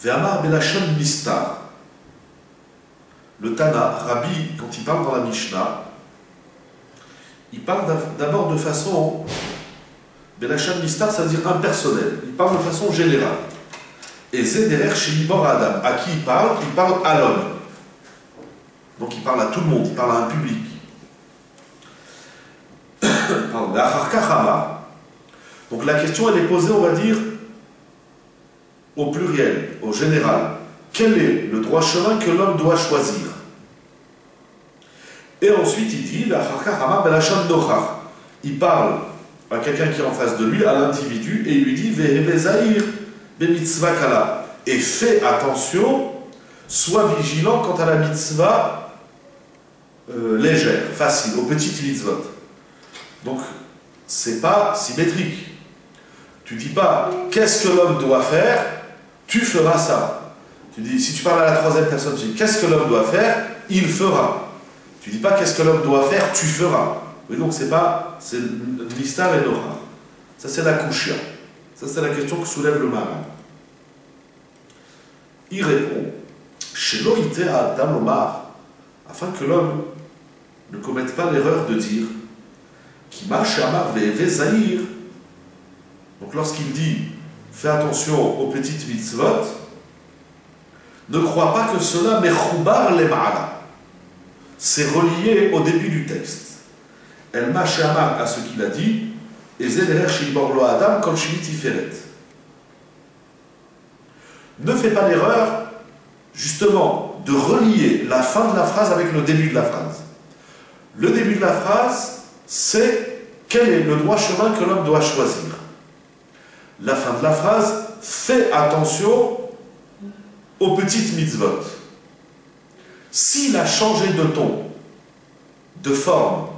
Ve'amar belashon mistar. Le Tana, Rabbi, quand il parle dans la Mishnah, il parle d'abord de façon belashon mistar, c'est-à-dire impersonnelle. Il parle de façon générale. Et Zederer chez Libor Adam. À qui il parle? Il parle à l'homme. Donc il parle à tout le monde, il parle à un public. Donc la question elle est posée, on va dire, au pluriel, au général. Quel est le droit chemin que l'homme doit choisir? Et ensuite il dit, il parle à quelqu'un qui est en face de lui, à l'individu, et il lui dit, et fais attention, sois vigilant quant à la mitzvah légère, facile, aux petites mitzvot. Donc, c'est pas symétrique. Tu dis pas, qu'est-ce que l'homme doit faire? Tu feras ça. Tu dis, si tu parles à la troisième personne, tu dis, qu'est-ce que l'homme doit faire? Il fera. Tu dis pas, qu'est-ce que l'homme doit faire? Tu feras. Oui, donc c'est pas, c'est l'istar et l'ora. Ça c'est la kushia. Ça c'est la question que soulève le Maharal. Il répond, Shelo ite adam omar, afin que l'homme ne commette pas l'erreur de dire, Kima shamar ve'eve zahir. Donc lorsqu'il dit, fais attention aux petites mitzvot, ne crois pas que cela mechoubar le ma'ala. C'est relié au début du texte. El ma shamar à ce qu'il a dit, et zederer shibor lo adam comme tiferet. Ne fais pas l'erreur, justement, de relier la fin de la phrase avec le début de la phrase. Le début de la phrase, c'est quel est le droit chemin que l'homme doit choisir. La fin de la phrase, fais attention aux petites mitzvot. S'il a changé de ton, de forme,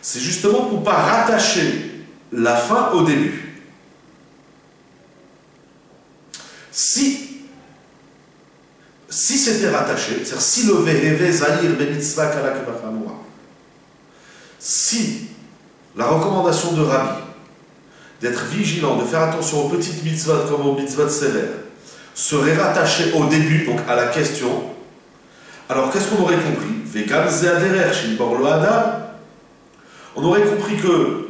c'est justement pour ne pas rattacher la fin au début. Si c'était rattaché, c'est-à-dire si le ve'eve zahir bemitzvah kala kebachamura, si la recommandation de Rabbi d'être vigilant, de faire attention aux petites mitzvot comme aux mitzvot sévères, serait rattachée au début, donc à la question, alors qu'est-ce qu'on aurait compris? Vekam ze'aderer shilbor lo adam. On aurait compris que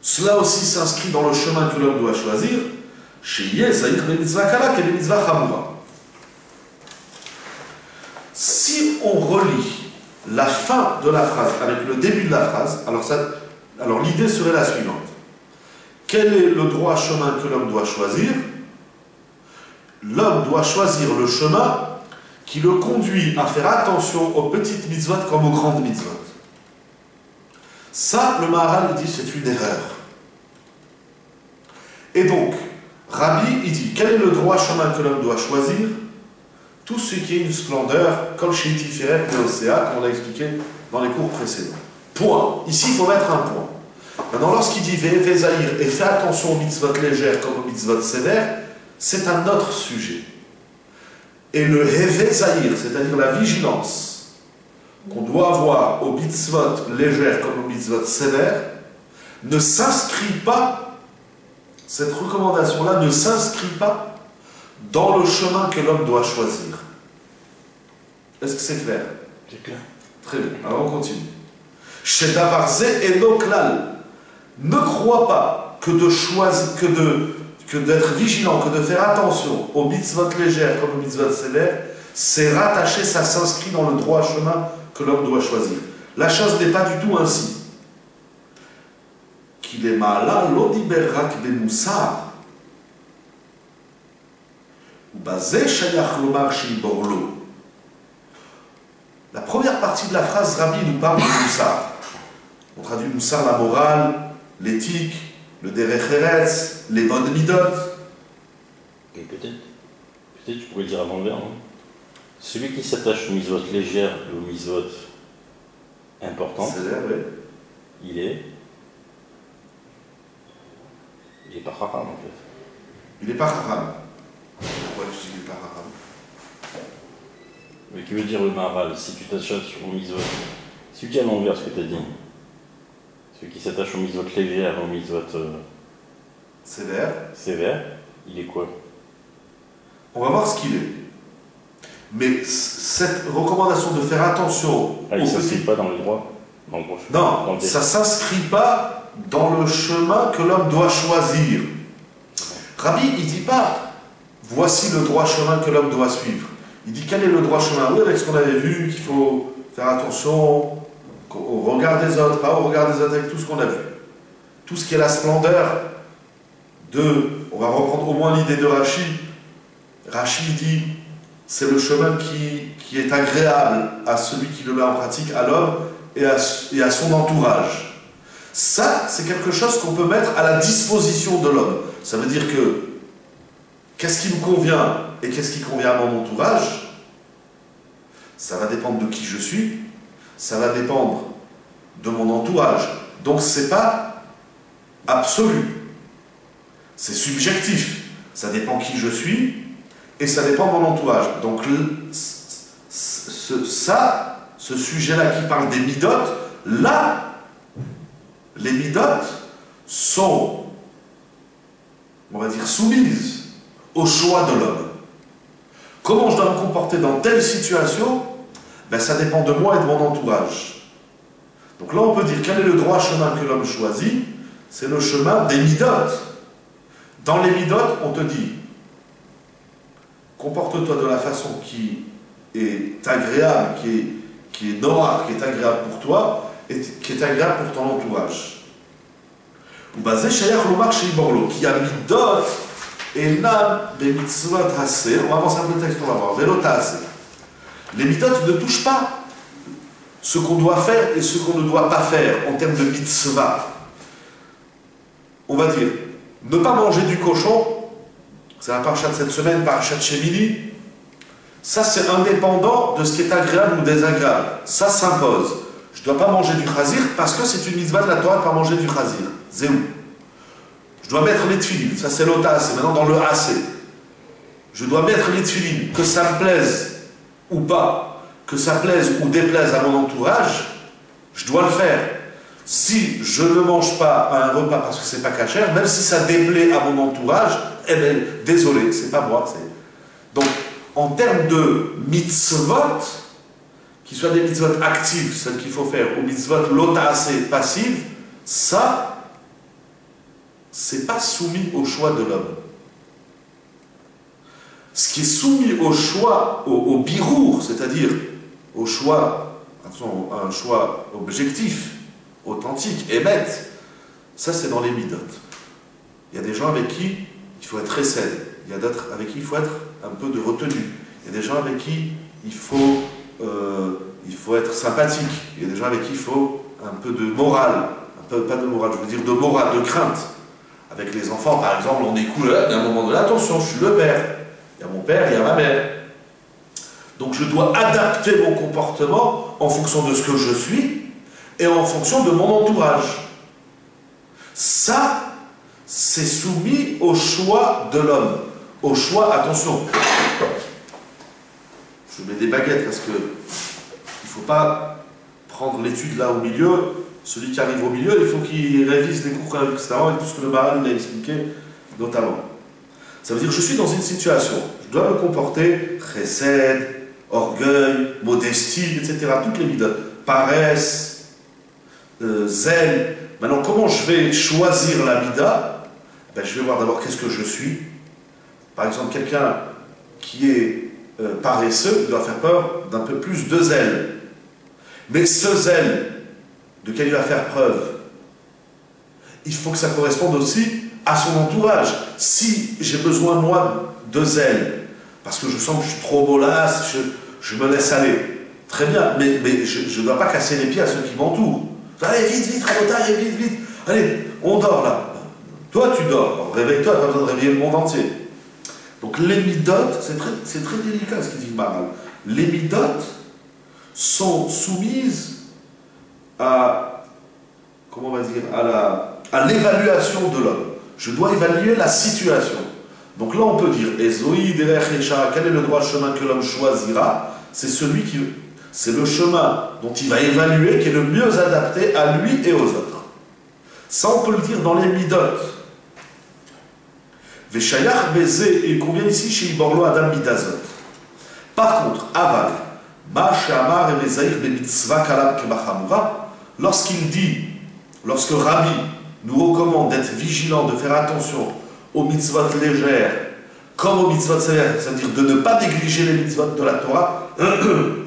cela aussi s'inscrit dans le chemin que l'homme doit choisir. Si on relie la fin de la phrase avec le début de la phrase, alors l'idée serait la suivante. Quel est le droit chemin que l'homme doit choisir? L'homme doit choisir le chemin qui le conduit à faire attention aux petites mitzvot comme aux grandes mitzvot. Ça, le Maharal dit, c'est une erreur. Et donc, Rabbi, il dit, quel est le droit chemin que l'homme doit choisir? Tout ce qui est une splendeur, comme chez Tiferet et Océa, comme on l'a expliqué dans les cours précédents. Point. Ici, il faut mettre un point. Maintenant, lorsqu'il dit Ve'eve zahir et fais attention aux mitzvot légères comme aux mitzvot sévères, c'est un autre sujet. Et le Heve zahir, c'est-à-dire la vigilance qu'on doit avoir aux mitzvot légères comme aux mitzvot sévères, ne s'inscrit pas, cette recommandation-là ne s'inscrit pas dans le chemin que l'homme doit choisir. Est-ce que c'est clair? C'est clair. Très bien, alors on continue. Chez Davarze et Noklal, ne crois pas que de choisir, que d'être vigilant, que de faire attention aux mitzvot légères comme aux mitzvot sévères, c'est rattaché, ça s'inscrit dans le droit chemin que l'homme doit choisir. La chose n'est pas du tout ainsi. Qu'il est ma'ala lo diber rak bemoussar. Ou bazé shayach lomar sheibor lo. La première partie de la phrase, Rabbi nous parle de moussar. On traduit moussar la morale, l'éthique, le derech eretz, les bonnes midot. Et peut-être tu pourrais dire avant le verbe. Hein. Celui qui s'attache aux mitzvot légères et aux mitzvot importantes, Oui. il est pas chacham en fait. Il n'est pas haram. Pourquoi tu dis qu'il n'est pas haram? Mais qui veut dire le Maharal, si tu t'attaches aux mitzvot, si tu dis à l'envers ce que tu as dit, celui qui s'attache aux mitzvot légères et aux mitzvot sévère, sévères, il est quoi? on va voir ce qu'il est. Mais cette recommandation de faire attention... il ne s'inscrit pas dans le droit, dans le droit chemin. Non, ça ne s'inscrit pas dans le chemin que l'homme doit choisir. Rabbi, il ne dit pas, voici le droit chemin que l'homme doit suivre. Il dit, quel est le droit chemin? Oui, avec ce qu'on avait vu, qu'il faut faire attention au regard des autres, pas au regard des autres, avec tout ce qu'on a vu. Tout ce qui est la splendeur de... On va reprendre au moins l'idée de Rashi. Rashi dit, c'est le chemin qui est agréable à celui qui le met en pratique, à l'homme et à son entourage. Ça, c'est quelque chose qu'on peut mettre à la disposition de l'homme. Ça veut dire que qu'est-ce qui me convient et qu'est-ce qui convient à mon entourage, ça va dépendre de qui je suis, ça va dépendre de mon entourage. Donc c'est pas absolu, c'est subjectif. Ça dépend qui je suis et ça dépend de mon entourage. Donc ce sujet-là qui parle des midotes, là, les midotes sont, on va dire, soumises au choix de l'homme. Comment je dois me comporter dans telle situation? Ben, ça dépend de moi et de mon entourage. Donc là, on peut dire quel est le droit chemin que l'homme choisit? C'est le chemin des midotes. Dans les midotes, on te dit comporte-toi de la façon qui est agréable, qui est noire, qui est agréable pour toi et qui est agréable pour ton entourage. Ou basé shayach lomar shei borlo, qui a midot et nam des mitzvot assez. On va avancer un peu le texte, on va voir. Velota assez. Les midot ne touchent pas ce qu'on doit faire et ce qu'on ne doit pas faire en termes de mitzvah. On va dire, ne pas manger du cochon, c'est la paracha de cette semaine, paracha de Shemini, ça c'est indépendant de ce qui est agréable ou désagréable. Ça s'impose. Je ne dois pas manger du chazir parce que c'est une mitzvah de la Torah de ne pas manger du chazir. Zéou. Je dois mettre les tefilines, ça c'est l'ota, c'est maintenant dans le assez. Je dois mettre les tefilines, que ça me plaise ou pas, que ça plaise ou déplaise à mon entourage, je dois le faire. Si je ne mange pas un repas parce que c'est pas cachère, même si ça déplaît à mon entourage, eh bien, désolé, c'est pas moi. Donc, en termes de mitzvot, qui soient des mitzvot actives, celles qu'il faut faire, ou mitzvot lotaasé passives, ça, c'est pas soumis au choix de l'homme. Ce qui est soumis au choix, au birour, c'est-à-dire au choix, attention, un choix objectif, authentique, émette, ça c'est dans les midot. Il y a des gens avec qui il faut être récède, il y a d'autres avec qui il faut être un peu de retenue, il y a des gens avec qui il faut être sympathique, il y a des gens avec qui il faut un peu de morale, pas de morale, je veux dire de morale, de crainte. Avec les enfants, par exemple, on écoute à un moment donné, attention, je suis le père, il y a mon père, il y a ma mère. Donc je dois adapter mon comportement en fonction de ce que je suis et en fonction de mon entourage. Ça, c'est soumis au choix de l'homme. Au choix, attention, je mets des baguettes parce que il ne faut pas prendre l'étude là au milieu. Celui qui arrive au milieu, il faut qu'il révise les cours etc. et tout ce que le Maharal a expliqué notamment. Ça veut dire que je suis dans une situation, je dois me comporter chesed, orgueil, modestie, etc. Toutes les midotes, paresse, zèle. Maintenant, comment je vais choisir la mida? Ben, je vais voir d'abord qu'est-ce que je suis. Par exemple, quelqu'un qui est paresseux, il doit faire peur d'un peu plus de zèle. Mais ce zèle, de quel il va faire preuve, il faut que ça corresponde aussi à son entourage. Si j'ai besoin, moi, de zèle, parce que je sens que je suis trop mollasse, je me laisse aller, très bien, mais je ne dois pas casser les pieds à ceux qui m'entourent. Allez, vite, vite, Rabotai, vite, vite, allez, on dort là. Toi, tu dors, réveille-toi, tu n'as pas besoin de réveiller le monde entier. Donc les midotes, c'est très délicat ce qu'il dit Maharal. Les midotes sont soumises à, comment on va dire, à l'évaluation de l'homme. Je dois évaluer la situation. Donc là on peut dire, Ezoï derech Echa, quel est le droit chemin que l'homme choisira? C'est c'est le chemin dont il va évaluer qui est le mieux adapté à lui et aux autres. Ça on peut le dire dans les midotes. Veshayach Bezé, et il convient ici chez Iborlo Adam Midazot. Par contre, Aval, Ma Sheamar et Vezaïr be mitzvah kalam kemachamura, lorsqu'il dit, lorsque Rabbi nous recommande d'être vigilant, de faire attention aux mitzvot légères, comme aux mitzvot sévères, c'est-à-dire de ne pas négliger les mitzvot de la Torah, l'homme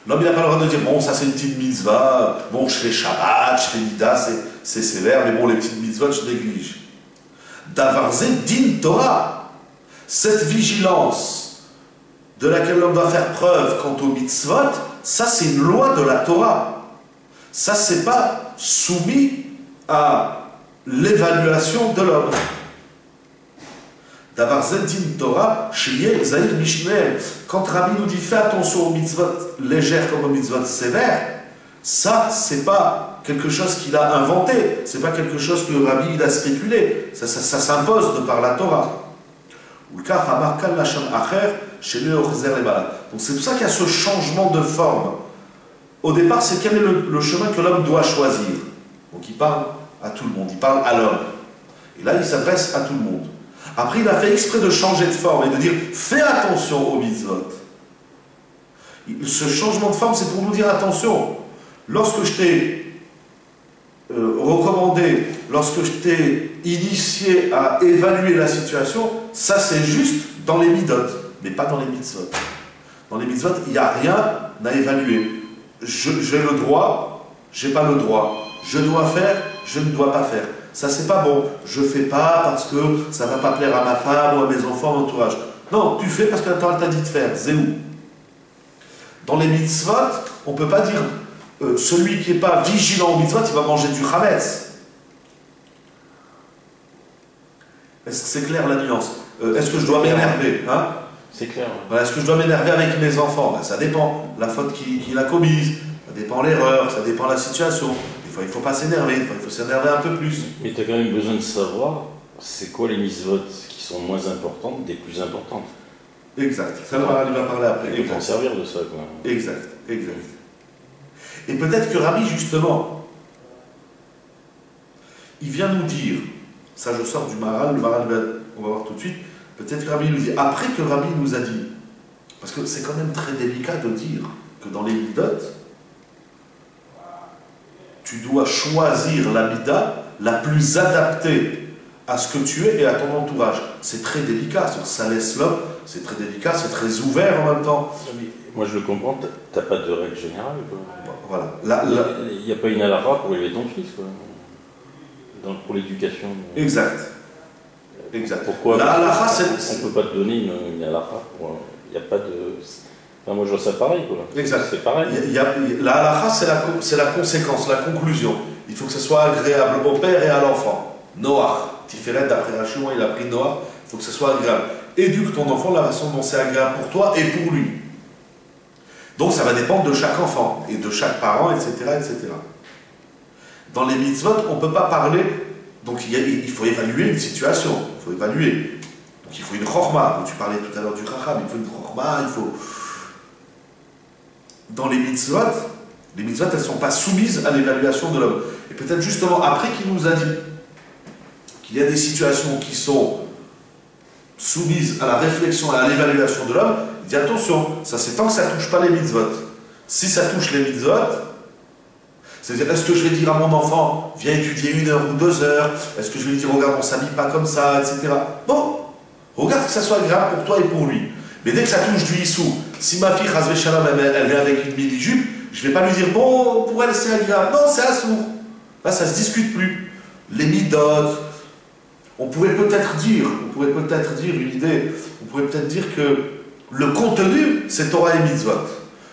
n'a pas le droit de dire, bon, ça c'est une petite mitzvah, bon, je fais Shabbat, je fais Nida, c'est sévère, mais bon, les petites mitzvot, je néglige. Davarze din Torah, cette vigilance de laquelle l'homme doit faire preuve quant aux mitzvot, ça c'est une loi de la Torah. Ça c'est pas soumis à l'évaluation de l'homme. Davarze din Torah, shiye zahir mishneem. Quand Rabbi nous dit fais attention aux mitzvot légères comme aux mitzvot sévères, ça c'est pas quelque chose qu'il a inventé, c'est pas quelque chose que Rabbi il a spéculé, ça s'impose de par la Torah. Donc c'est pour ça qu'il y a ce changement de forme. Au départ, c'est quel est le chemin que l'homme doit choisir. Donc il parle à tout le monde, il parle à l'homme. Et là, il s'adresse à tout le monde. Après, il a fait exprès de changer de forme et de dire fais attention aux mitzvot. Ce changement de forme, c'est pour nous dire attention. Lorsque je t'ai recommandé, lorsque je t'ai initié à évaluer la situation, ça c'est juste dans les midot, mais pas dans les mitzvot. Dans les mitzvot, il n'y a rien à évaluer. J'ai le droit, j'ai pas le droit. Je dois faire, je ne dois pas faire. Ça c'est pas bon. Je fais pas parce que ça va pas plaire à ma femme ou à mes enfants, à mon entourage. Non, tu fais parce que la Torah t'a dit de faire. Zéou. Dans les mitzvot, on ne peut pas dire celui qui n'est pas vigilant aux mitzvot, il va manger du chametz. Est-ce que c'est clair la nuance? Est-ce que je dois m'énerver, hein? C'est clair. Voilà, est-ce que je dois m'énerver avec mes enfants? Ben, ça dépend. La faute qu'il a commise, ça dépend l'erreur, ça dépend la situation. Des fois, il ne faut pas s'énerver, des fois, il faut s'énerver un peu plus. Mais tu as quand même besoin de savoir c'est quoi les mitzvot qui sont moins importantes des plus importantes. Exact. Ça, il va parler après. Il faut en servir de ça, quoi. Exact, exact. Et peut-être que Rabbi, justement, il vient nous dire, ça je sors du Maharal, le Maharal, on va voir tout de suite, peut-être que Rabbi nous dit, après que Rabbi nous a dit, parce que c'est quand même très délicat de dire que dans les midot, tu dois choisir la mida la plus adaptée à ce que tu es et à ton entourage. C'est très délicat, ça laisse l'homme, c'est très délicat, c'est très ouvert en même temps. Moi je le comprends, t'as pas de règle générale, quoi. Voilà. Il n'y a pas une halakha pour élever ton fils, quoi. Pour l'éducation. Exact. Exact. Pourquoi la halakha, on ne peut pas te donner une halakha. Il n'y a pas de... Enfin, moi je vois ça pareil, quoi. Exact. C'est pareil. La halakha, c'est la conséquence, la conclusion. Il faut que ce soit agréable au père et à l'enfant. Noach. Tiferet, d'après Rachouan, il a pris Noach. Il faut que ce soit agréable. Éduque ton enfant de la façon dont c'est agréable pour toi et pour lui. Donc ça va dépendre de chaque enfant et de chaque parent, etc. etc. Dans les mitzvot, on ne peut pas parler, donc il faut évaluer une situation, il faut évaluer. Donc il faut une chorma, tu parlais tout à l'heure du chacham, il faut une chorma, il faut... Dans les mitzvot, elles ne sont pas soumises à l'évaluation de l'homme. Et peut-être justement après qu'il nous a dit qu'il y a des situations qui sont soumises à la réflexion et à l'évaluation de l'homme, il dit attention, ça c'est tant que ça ne touche pas les mitzvot. Si ça touche les mitzvot, c'est-à-dire est-ce que je vais dire à mon enfant, viens étudier 1 heure ou 2 heures, est-ce que je vais lui dire, regarde, on ne s'habille pas comme ça, etc. Bon, regarde que ça soit agréable pour toi et pour lui. Mais dès que ça touche du issou, si ma fille, Chazvé Shalom, elle vient avec une mini-jupe, je ne vais pas lui dire, bon, pour elle c'est agréable. Non, c'est assourd. Là, ça ne se discute plus. Les midot, on pourrait peut-être dire une idée, on pourrait peut-être dire que le contenu, c'est Torah et mitzvot.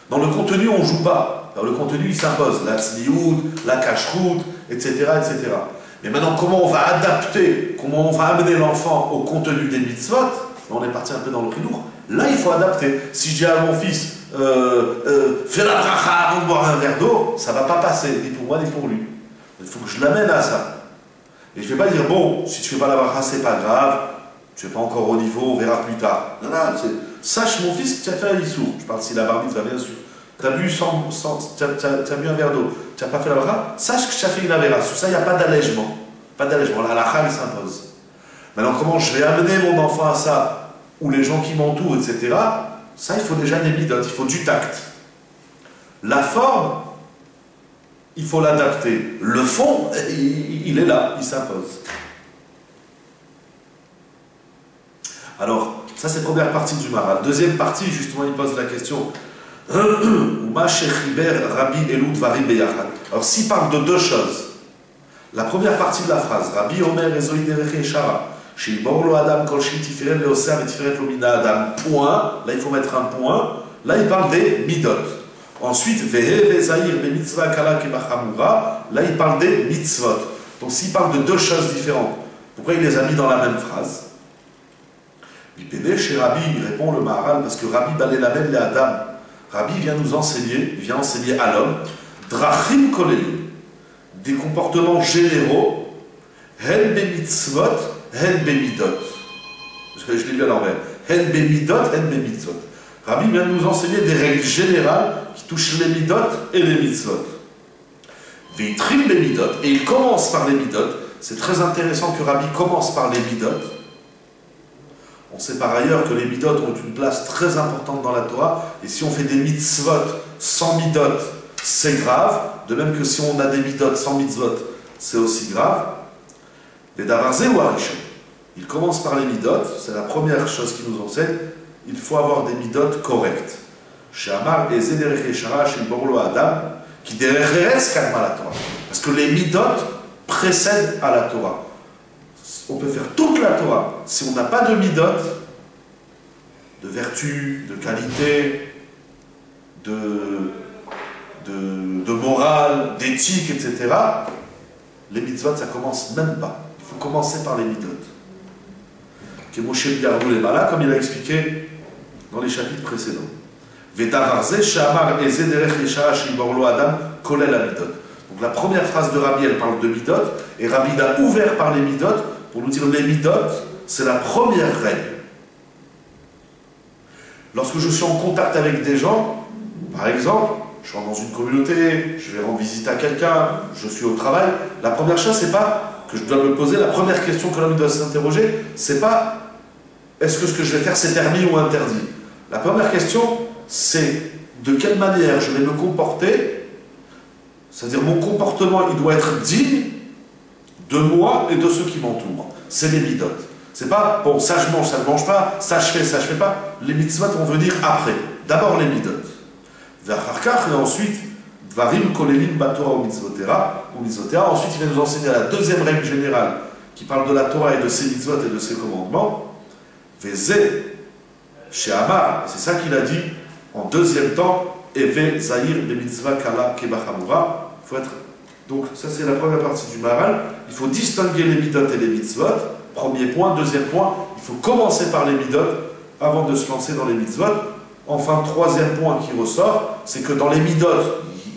Dans le contenu, on ne joue pas. Dans le contenu, il s'impose. La tzliout, la kashrut, etc., etc. Mais maintenant, comment on va adapter, comment on va amener l'enfant au contenu des mitzvot, on est parti un peu dans le lourd. Là, il faut adapter. Si je dis à mon fils, fais la bracha avant de boire un verre d'eau, ça ne va pas passer, ni pour moi, ni pour lui. Il faut que je l'amène à ça. Et je ne vais pas dire, bon, si tu ne fais pas la bracha, c'est pas grave, tu n'es pas encore au niveau, on verra plus tard. Non, non, sache mon fils que tu as fait un issour. Je parle si la bar mitzvah, bien sûr. Tu as bu un verre d'eau, tu n'as pas fait la bracha, sache que tu as fait une avéra. Sur ça, il n'y a pas d'allègement. Pas d'allègement. La halakha, elle s'impose. Maintenant, comment je vais amener mon enfant à ça, ou les gens qui m'entourent, etc., ça, il faut déjà des midot, il faut du tact. La forme, il faut l'adapter. Le fond, il est là, il s'impose. Alors, ça c'est la première partie du Maharal. Deuxième partie, justement, il pose la question. Alors, s'il parle de deux choses, la première partie de la phrase, Rabbi Omer Ezoi Derech Yeshara, Sheibor Adam Kol Shi Tiferet Leosea Vetiferet Lomina Adam, point, là il faut mettre un point, là il parle des midot. Ensuite, Vehe Vezair Be Mitzvah Kala Kebachamura, là il parle des mitzvot. Donc s'il parle de deux choses différentes, pourquoi il les a mis dans la même phrase? Bipédé, chez Rabbi, il répond le Maharal, parce que Rabbi Balé Lamed le Adam, Rabbi vient nous enseigner, vient enseigner à l'homme, Drachim Kolelim, des comportements généraux, Hen Be Mitzvot, Hen Be Midot. Je l'ai lu à l'envers. Hen Be Midot, Hen Be Mitzvot. Rabbi vient nous enseigner des règles générales qui touchent les midot et les mitzvot. Veitrim les midot, et il commence par les midot. C'est très intéressant que Rabbi commence par les midot. On sait par ailleurs que les midot ont une place très importante dans la Torah, et si on fait des mitzvot sans midot, c'est grave, de même que si on a des midot sans mitzvot, c'est aussi grave. Les davarze ou arishon. Il commence par les midot, c'est la première chose qu'il nous enseigne. Il faut avoir des midot correctes. Chez Amar et Zederech Yeshara, chez Borlo Adam, qui derecheres kalma la Torah. Parce que les midot précèdent à la Torah. On peut faire toute la Torah. Si on n'a pas de midot, de vertu, de qualité, de morale, d'éthique, etc., les mitzvot, ça commence même pas. Il faut commencer par les midot. Moshe Biarou les Mala, comme il a expliqué dans les chapitres précédents. Donc la première phrase de Rabbi, elle parle de midot, et Rabbi a ouvert par les midot pour nous dire les midot, c'est la première règle. Lorsque je suis en contact avec des gens, par exemple, je suis dans une communauté, je vais rendre visite à quelqu'un, je suis au travail, la première chose, c'est pas que je dois me poser, la première question que l'homme doit s'interroger, c'est pas est-ce que ce que je vais faire c'est permis ou interdit. La première question, c'est de quelle manière je vais me comporter, c'est-à-dire mon comportement, il doit être digne de moi et de ceux qui m'entourent. C'est les midot. C'est pas, bon, ça je mange, ça ne mange pas, ça je fais pas. Les mitzvot vont venir après. D'abord les midot. Et ensuite, Dvarim Kolelim Batora ou Mitzvotera. Ensuite, il va nous enseigner la deuxième règle générale qui parle de la Torah et de ses mitzvot et de ses commandements. Vezé, chez Amar, c'est ça qu'il a dit en deuxième temps, Eve Zahir be mitzvah kala kebachamura. Il faut être. Donc, ça c'est la première partie du Maharal. Il faut distinguer les midot et les mitzvot. Premier point. Deuxième point, il faut commencer par les midot avant de se lancer dans les mitzvot. Enfin, troisième point qui ressort, c'est que dans les midot,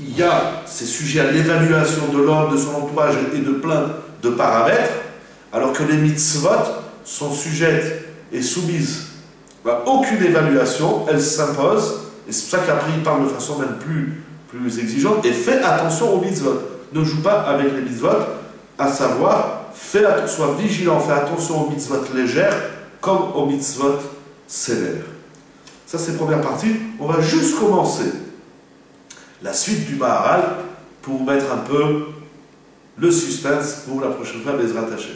il y a ces sujets à l'évaluation de l'homme, de son entourage et de plein de paramètres, alors que les mitzvot sont sujettes et soumises à aucune évaluation, elles s'imposent, et c'est pour ça qu'après il parle de façon même plus exigeante, et fais attention aux mitzvot. Ne joue pas avec les mitzvot, à savoir, sois vigilant, fais attention aux mitzvot légères, comme aux mitzvot sévères. Ça c'est la première partie. On va juste commencer la suite du Maharal pour mettre un peu le suspense pour la prochaine fois, Bezrat Hashem.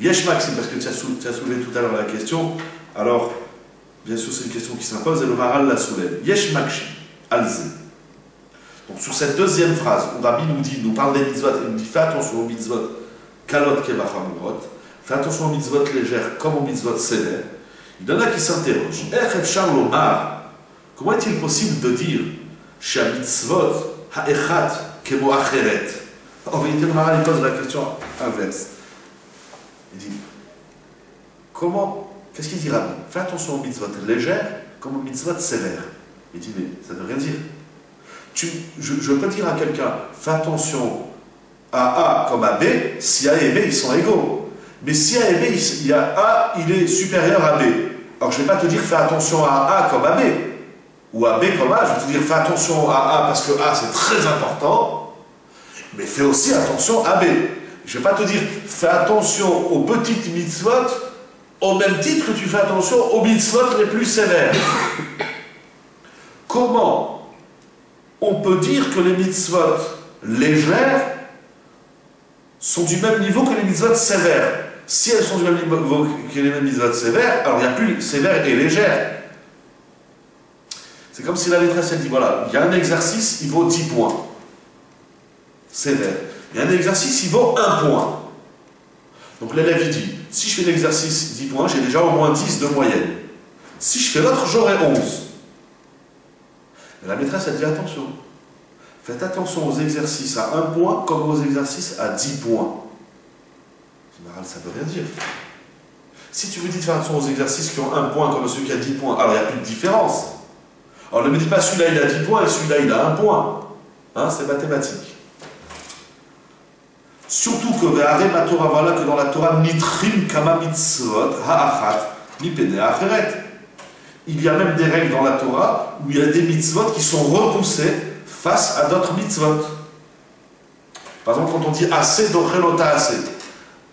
Yesh Maxime, parce que tu as soulevé tout à l'heure la question, alors bien sûr c'est une question qui s'impose et le Maharal la soulève. Yesh Maxime, Alze. Donc sur cette deuxième phrase, où Rabbi nous parle des mitzvot, il nous dit fais attention aux mitzvot kalot kebachamurot, fais attention aux mitzvot légères comme aux mitzvot sévères. Il y en a qui s'interrogent. Comment est-il possible de dire Shamitzvot ha'echat kemo acheret? En vérité, le Maharal pose la question inverse. Il dit qu'est-ce qu'il dit Rabbi? Fais attention aux mitzvot légères comme aux mitzvot sévères. Il dit mais ça ne veut rien dire. Je peux dire à quelqu'un fais attention à A comme à B si A et B ils sont égaux. Mais si A et B, il y a A, il est supérieur à B. Alors je ne vais pas te dire fais attention à A comme à B, ou à B comme A, je vais te dire fais attention à A parce que A c'est très important, mais fais aussi attention à B. Je ne vais pas te dire fais attention aux petites mitzvot au même titre que tu fais attention aux mitzvot les plus sévères. Comment on peut dire que les mitzvot légères sont du même niveau que les mitzvot sévères? Si elles sont du même niveau que les mêmes mitzvot sévères, alors il n'y a plus sévère et légère. C'est comme si la maîtresse elle dit, voilà, il y a un exercice, il vaut 10 points. Sévère. Il y a un exercice, il vaut 1 point. Donc l'élève il dit, si je fais l'exercice 10 points, j'ai déjà au moins 10 de moyenne. Si je fais l'autre, j'aurai 11. Et la maîtresse elle dit, attention. Faites attention aux exercices à 1 point comme aux exercices à 10 points. En général, ça ne veut rien dire. Si tu me dis de faire attention aux exercices qui ont 1 point comme celui qui a 10 points, alors il n'y a plus de différence. Alors ne me dis pas celui-là il a 10 points et celui-là il a 1 point. Hein, c'est mathématique. Surtout que voilà que dans la Torah, Nitrim Kama Mitzvot Ha'achat Mipene Acheret. Il y a même des règles dans la Torah où il y a des mitzvot qui sont repoussées face à d'autres mitzvot. Par exemple, quand on dit assez dochelota assez,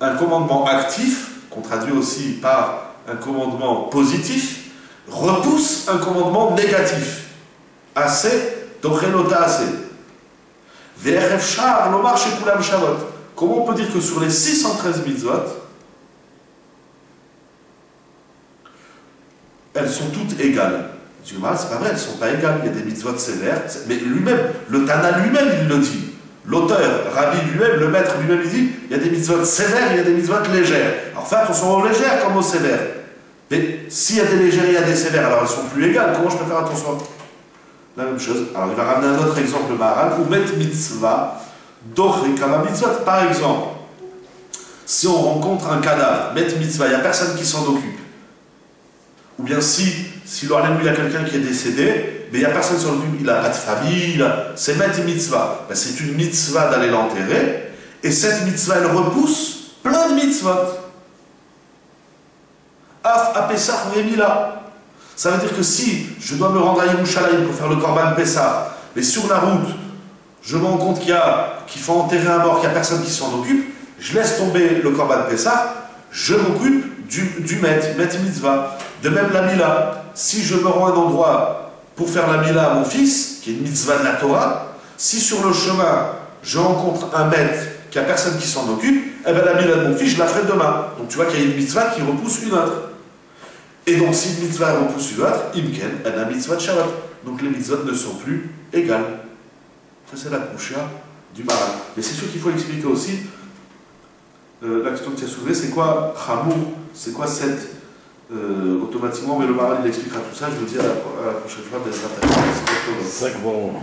un commandement actif, qu'on traduit aussi par un commandement positif, repousse un commandement négatif. Assez dochelota assez. Ve'erev shar lomar shekulam shavot. Comment on peut dire que sur les 613 mitzvot, elles sont toutes égales? C'est pas vrai, elles ne sont pas égales. Il y a des mitzvot sévères, mais lui-même, le Tana lui-même, il le dit. L'auteur, Rabbi lui-même, le maître lui-même, il dit il y a des mitzvot sévères, il y a des mitzvot légères. Alors fais attention aux légères comme aux sévères. Mais s'il y a des légères et il y a des sévères, alors elles sont plus égales. Comment je peux faire attention? La même chose. Alors il va ramener un autre exemple, Maharal, ou met mitzvah. Par exemple, si on rencontre un cadavre, met mitzvah, il n'y a personne qui s'en occupe. Ou bien si il y a quelqu'un qui est décédé, mais il n'y a personne qui s'en occupe, il n'a pas de famille, c'est met mitzvah. Ben, c'est une mitzvah d'aller l'enterrer, et cette mitzvah, elle repousse plein de mitzvot. Af à Pessah ou Emila. Ça veut dire que si je dois me rendre à Yerushalayim pour faire le Korban Pessah, mais sur la route, je me rends compte qu'il faut enterrer un mort, qu'il n'y a personne qui s'en occupe, je laisse tomber le Korban Pessah, je m'occupe du Met Mitzvah. De même la Mila, si je me rends à un endroit pour faire la Mila à mon fils, qui est une Mitzvah de la Torah, si sur le chemin je rencontre un Met, qu'il n'y a personne qui s'en occupe, eh bien la Mila de mon fils, je la ferai demain. Donc tu vois qu'il y a une Mitzvah qui repousse une autre. Et donc si une Mitzvah repousse une autre, Imken, elle a une Mitzvah de Shabbat. Donc les Mitzvot ne sont plus égales. Ça, c'est la coucha du Maharal. Mais c'est sûr qu'il faut expliquer aussi, la question que tu as soulevée, c'est quoi Chamour? C'est quoi cette automatiquement, mais le Maharal il expliquera tout ça, je vous dis à la prochaine fois. C'est bon.